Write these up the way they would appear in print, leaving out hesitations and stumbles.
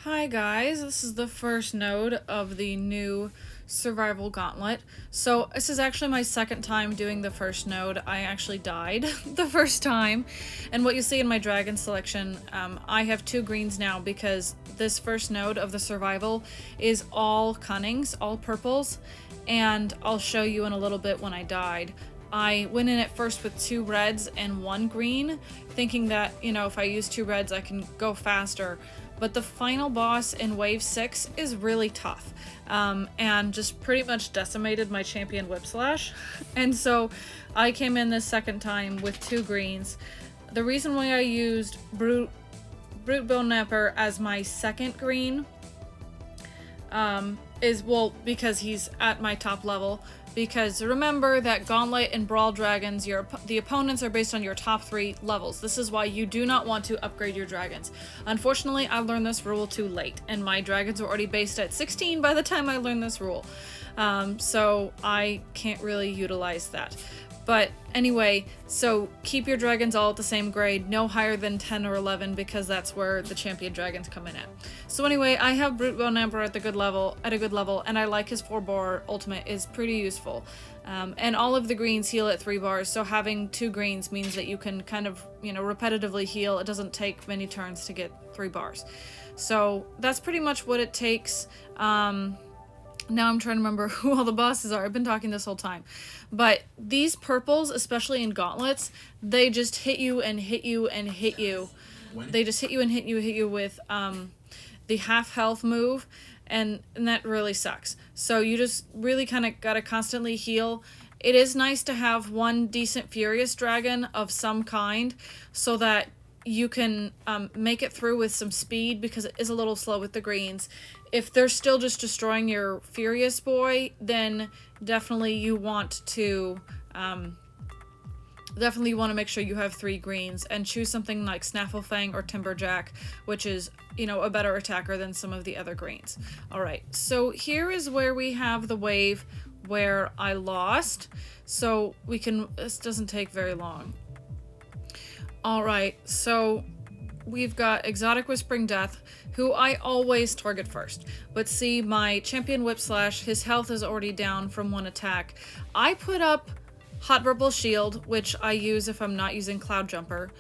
Hi guys, this is the first node of the new survival gauntlet. So this is actually my second time doing the first node. I actually died the first time, and what you see in my dragon selection, I have 2 greens now because this first node of the survival is all cunnings, all purples, and I'll show you in a little bit when I died. I went in at first with 2 reds and 1 green, thinking that, if I use 2 reds I can go faster. But the final boss in wave 6 is really tough, and just pretty much decimated my champion Whipslash. And so I came in this second time with 2 greens. The reason why I used Brute Bone as my second green is, well, because he's at my top level. Because remember that Gauntlet and Brawl Dragons, the opponents are based on your top 3 levels. This is why you do not want to upgrade your dragons. Unfortunately, I learned this rule too late, and my dragons were already based at 16 by the time I learned this rule. So I can't really utilize that. But anyway, so keep your dragons all at the same grade, no higher than 10 or 11, because that's where the champion dragons come in at. So anyway, I have Brute Bone Emperor at a good level, and I like his 4-bar ultimate is pretty useful. And all of the greens heal at 3 bars, so having 2 greens means that you can kind of, repetitively heal. It doesn't take many turns to get 3 bars. So that's pretty much what it takes. Now I'm trying to remember who all the bosses are. I've been talking this whole time. But these purples, especially in gauntlets, they just hit you and hit you and hit you. They just hit you and hit you with the half health move, and that really sucks. So you just really kind of gotta constantly heal. It is nice to have one decent Furious Dragon of some kind so that you can make it through with some speed, because it is a little slow with the greens. If they're still just destroying your Furious Boy, then definitely you want to make sure you have 3 greens and choose something like Snafflefang or Timberjack, which is, a better attacker than some of the other greens. Alright, so here is where we have the wave where I lost. So this doesn't take very long. Alright, so we've got Exotic Whispering Death, who I always target first. But see, my champion Whipslash, his health is already down from 1 attack. I put up Hot Purple Shield, which I use if I'm not using Cloud Jumper.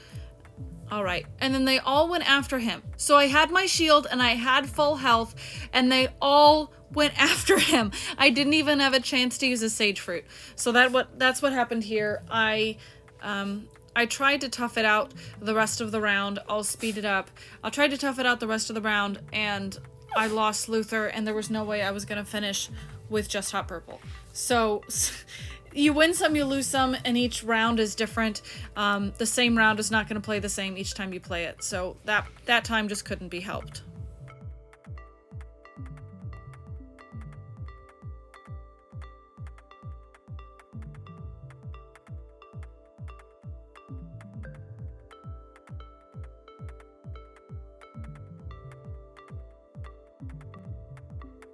Alright, and then they all went after him. So I had my shield and I had full health, and they all went after him. I didn't even have a chance to use a Sage Fruit. So that's what happened here. I tried to tough it out the rest of the round. I'll speed it up. I tried to tough it out the rest of the round, and I lost Luther, and there was no way I was going to finish with just Hot Purple. So you win some, you lose some, and each round is different. The same round is not going to play the same each time you play it. So that time just couldn't be helped.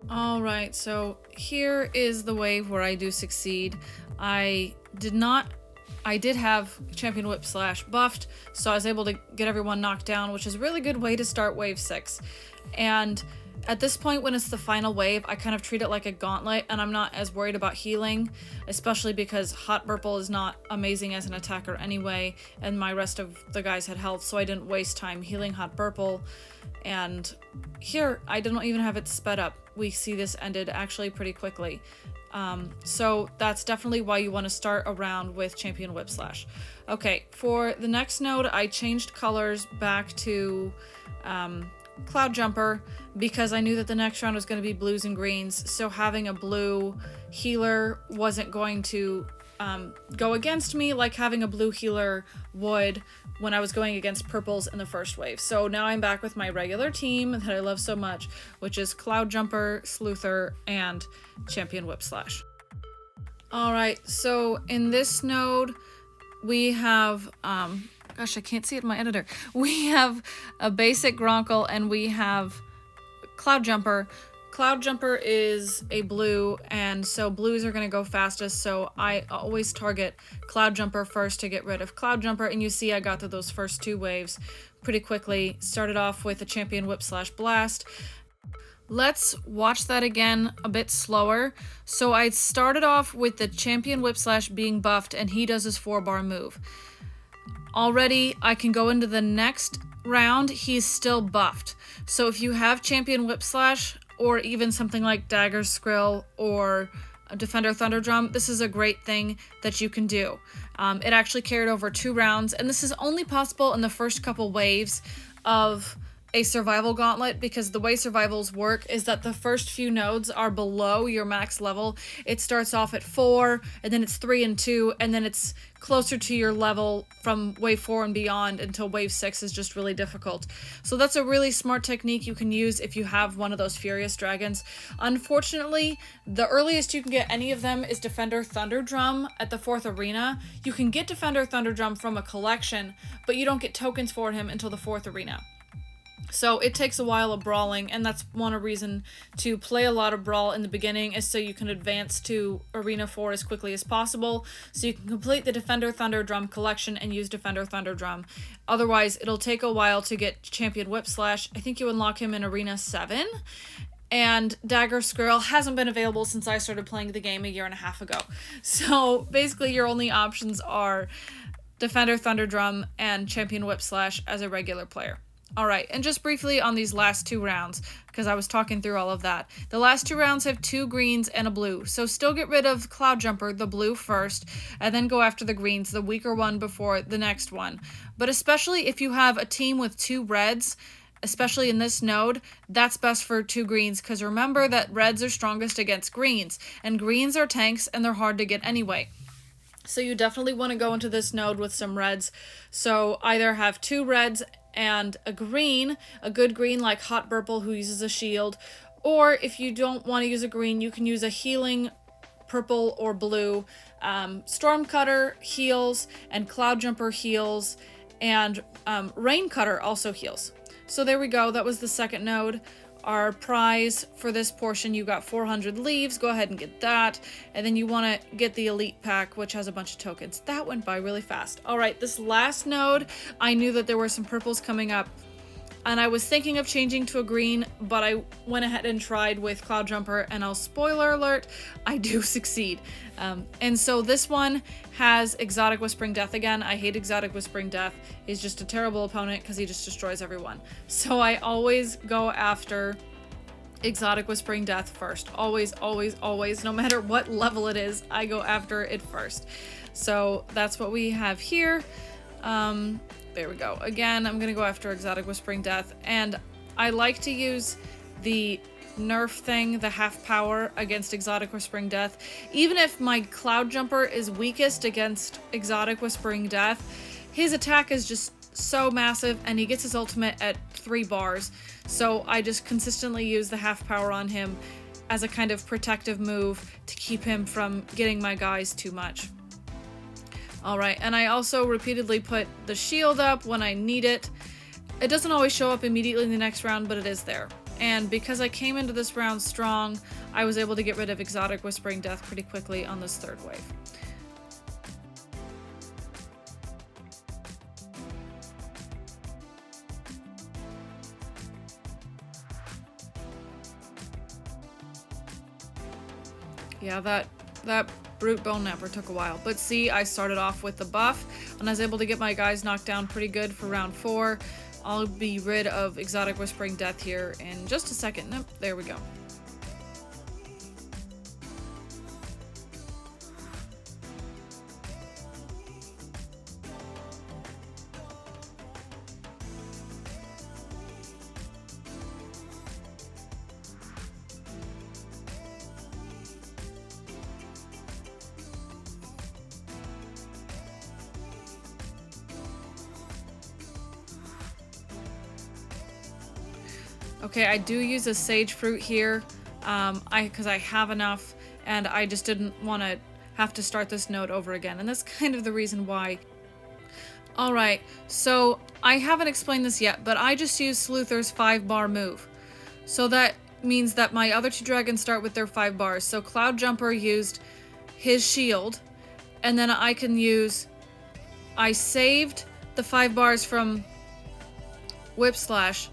Alright, so here is the wave where I do succeed. I did have Champion Whipslash buffed, so I was able to get everyone knocked down, which is a really good way to start wave 6. And at this point, when it's the final wave, I kind of treat it like a gauntlet, and I'm not as worried about healing, especially because Hot Purple is not amazing as an attacker anyway, and my rest of the guys had health, so I didn't waste time healing Hot Purple. And here, I didn't even have it sped up. We see this ended actually pretty quickly. So that's definitely why you want to start a round with Champion Whipslash. Okay, for the next node, I changed colors back to Cloud Jumper, because I knew that the next round was going to be blues and greens, so having a blue healer wasn't going to go against me like having a blue healer would when I was going against purples in the first wave. So now I'm back with my regular team that I love so much, which is Cloud Jumper, Sluther, and Champion Whipslash. Alright, so in this node, we have, gosh, I can't see it in my editor. We have a basic Gronkle, and we have Cloud Jumper. Cloud Jumper is a blue, and so blues are going to go fastest, so I always target Cloud Jumper first to get rid of Cloud Jumper, and you see I got through those first 2 waves pretty quickly. Started off with a champion whip slash blast. Let's watch that again a bit slower. So I started off with the champion whip slash being buffed, and he does his 4-bar move. Already I can go into the next round, he's still buffed. So if you have champion whip slash or even something like dagger skrill or a defender thunder drum, this is a great thing that you can do. It actually carried over 2 rounds, and this is only possible in the first couple waves of a survival gauntlet, because the way survivals work is that the first few nodes are below your max level. It starts off at 4, and then it's 3 and 2, and then it's closer to your level from wave 4 and beyond until wave 6 is just really difficult. So that's a really smart technique you can use if you have one of those furious dragons. Unfortunately, the earliest you can get any of them is Defender Thunder Drum at the 4th arena. You can get Defender Thunder Drum from a collection, but you don't get tokens for him until the 4th arena. So it takes a while of brawling, and that's one reason to play a lot of brawl in the beginning, is so you can advance to Arena 4 as quickly as possible, so you can complete the Defender Thunder Drum collection and use Defender Thunder Drum. Otherwise, it'll take a while to get Champion Whip Slash. I think you unlock him in Arena 7, and Dagger Skrill hasn't been available since I started playing the game a year and a half ago. So basically your only options are Defender Thunder Drum and Champion Whip Slash as a regular player. Alright, and just briefly on these last 2 rounds, because I was talking through all of that. The last 2 rounds have 2 greens and a blue, so still get rid of Cloud Jumper, the blue first, and then go after the greens, the weaker one before the next one. But especially if you have a team with 2 reds, especially in this node, that's best for 2 greens, because remember that reds are strongest against greens, and greens are tanks and they're hard to get anyway. So you definitely want to go into this node with some reds. So either have 2 reds and a green, a good green like Hot Burple who uses a shield, or if you don't want to use a green, you can use a healing purple or blue. Stormcutter heals, and Cloud Jumper heals, and Rain Cutter also heals. So there we go, that was the second node. Our prize for this portion, you got 400 leaves, go ahead and get that. And then you want to get the elite pack, which has a bunch of tokens. That went by really fast. All right, this last node, I knew that there were some purples coming up, and I was thinking of changing to a green, but I went ahead and tried with Cloud Jumper, and I'll spoiler alert, I do succeed. And so this one has Exotic Whispering Death again. I hate Exotic Whispering Death. He's just a terrible opponent because he just destroys everyone. So I always go after Exotic Whispering Death first. Always, always, always. No matter what level it is, I go after it first. So that's what we have here. There we go. Again, I'm going to go after Exotic Whispering Death, and I like to use the nerf thing, the half power, against Exotic Whispering Death. Even if my Cloud Jumper is weakest against Exotic Whispering Death, his attack is just so massive, and he gets his ultimate at 3 bars. So I just consistently use the half power on him as a kind of protective move to keep him from getting my guys too much. Alright, and I also repeatedly put the shield up when I need it. It doesn't always show up immediately in the next round, but it is there. And because I came into this round strong, I was able to get rid of Exotic Whispering Death pretty quickly on this 3rd wave. Yeah, that Brute Bone Napper took a while, but see, I started off with the buff, and I was able to get my guys knocked down pretty good for round 4. I'll be rid of Exotic Whispering Death here in just a second. Nope, there we go. Okay, I do use a Sage Fruit here, because I have enough, and I just didn't want to have to start this node over again, and that's kind of the reason why. Alright, so I haven't explained this yet, but I just used Sleuther's 5-bar move. So that means that my other 2 dragons start with their 5 bars. So Cloud Jumper used his shield, and then I can use... I saved the 5 bars from whip slash.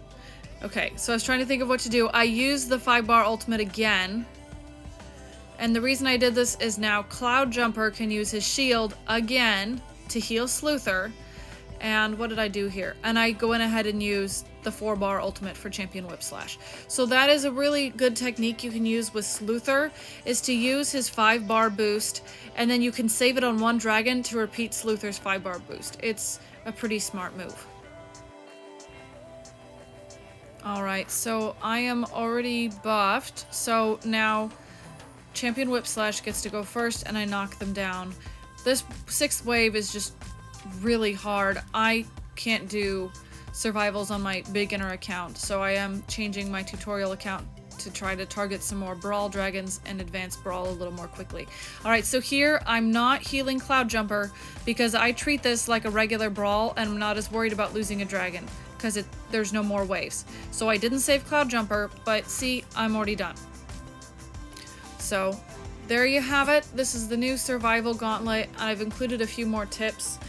Okay, so I was trying to think of what to do. I used the 5-bar ultimate again. And the reason I did this is now Cloud Jumper can use his shield again to heal Sleuther. And what did I do here? And I go in ahead and use the 4-bar ultimate for Champion Whip Slash. So that is a really good technique you can use with Sleuther, is to use his 5-bar boost, and then you can save it on one dragon to repeat Sleuther's 5-bar boost. It's a pretty smart move. Alright, so I am already buffed, so now Champion Whip Slash gets to go first and I knock them down. This 6th wave is just really hard. I can't do survivals on my beginner account, so I am changing my tutorial account to try to target some more Brawl dragons and advance Brawl a little more quickly. Alright, so here I'm not healing Cloud Jumper because I treat this like a regular Brawl and I'm not as worried about losing a dragon because there's no more waves. So I didn't save Cloud Jumper, but see, I'm already done. So there you have it. This is the new survival gauntlet. I've included a few more tips.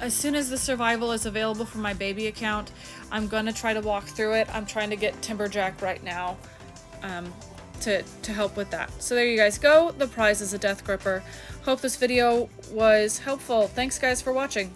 As soon as the survival is available for my baby account, I'm gonna try to walk through it. I'm trying to get Timberjack right now to help with that. So there you guys go. The prize is a Death Gripper. Hope this video was helpful. Thanks guys for watching.